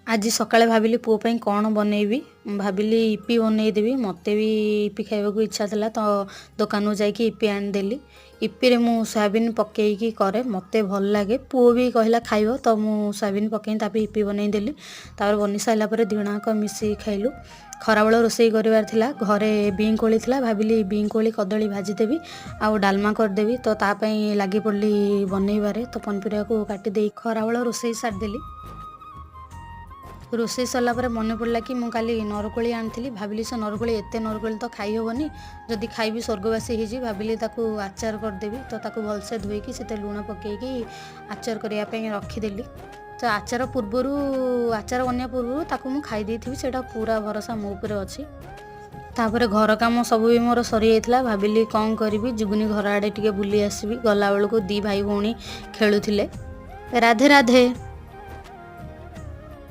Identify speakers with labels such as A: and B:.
A: आज सकाळे भाविली पुओ ପାଇଁ କ'ଣ बनेଇबी भाविली इपी बनेଇदेବି ମୋତେ ବି ଇପି ଖାଇବାକୁ ଇଚ୍ଛା ଥିଲା ତ ଦୋକାନକୁ ଯାଇକି ଇପି ଆଣିଦେଲି। ଇପିରେ ମୁଁ ସୋୟାବିନ୍ ପକେଇକି କରେ ମୋତେ ଭଲ ଲାଗେ ପୁଅ ବି କହିଲା ଖାଇବ ତ ମୁଁ ସୋୟାବିନ୍ ପକେଇ ତାପରେ ଇପି ବନେଇଦେଲି। ତାପରେ ବନେଇ ସାରିଲା ପରେ ଦିଜଣଯାକ ମିଶିକି ଖାଇଲୁ। ଖରାବେଳ ରୋଷେଇ କରିବାର ଥିଲା ଘରେ ବିନ୍ କୋଳି ଥିଲା ଭାବିଲି ବିନ୍ କୋଳି କଦଳୀ ଭାଜିଦେବି ଆଉ ଡାଲମା କରିଦେବି ତ ତା ପାଇଁ ଲାଗି ପଡ଼ିଲି ବନେଇବାରେ ତ ପନିପରିବାକୁ କାଟି ଦେଇ ଖରାବେଳ ରୋଷେଇ ସାରିଦେଲି। ରୋଷେଇ ସରିଲା ପରେ ମନେ ପଡ଼ିଲା କି ମୁଁ କାଲି ନରକୋଳି ଆଣିଥିଲି ଭାବିଲି ସେ ନରକୋଳି ଏତେ ନରକୋଳି ତ ଖାଇ ହେବନି ଯଦି ଖାଇବି ସ୍ୱର୍ଗବାସୀ ହେଇଯିବି ଭାବିଲି ତାକୁ ଆଚାର କରିଦେବି ତ ତାକୁ ଭଲସେ ଧୋଇକି ସେଥିରେ ଲୁଣ ପକେଇକି ଆଚାର କରିବା ପାଇଁ ରଖିଦେଲି। ତ ଆଚାର ପୂର୍ବରୁ ଆଚାର ବନେଇବା ପୂର୍ବରୁ ତାକୁ ମୁଁ ଖାଇ ଦେଇଥିବି ସେଇଟା ପୁରା ଭରସା ମୋ ଉପରେ ଅଛି। ତାପରେ ଘର କାମ ସବୁ ବି ମୋର ସରିଯାଇଥିଲା ଭାବିଲି କ'ଣ କରିବି ଯୁଗୁନି ଘର ଆଡ଼େ ଟିକେ ବୁଲି ଆସିବି ଗଲାବେଳକୁ ଦି ଭାଇ ଭଉଣୀ ଖେଳୁଥିଲେ। ରାଧେ ରାଧେ।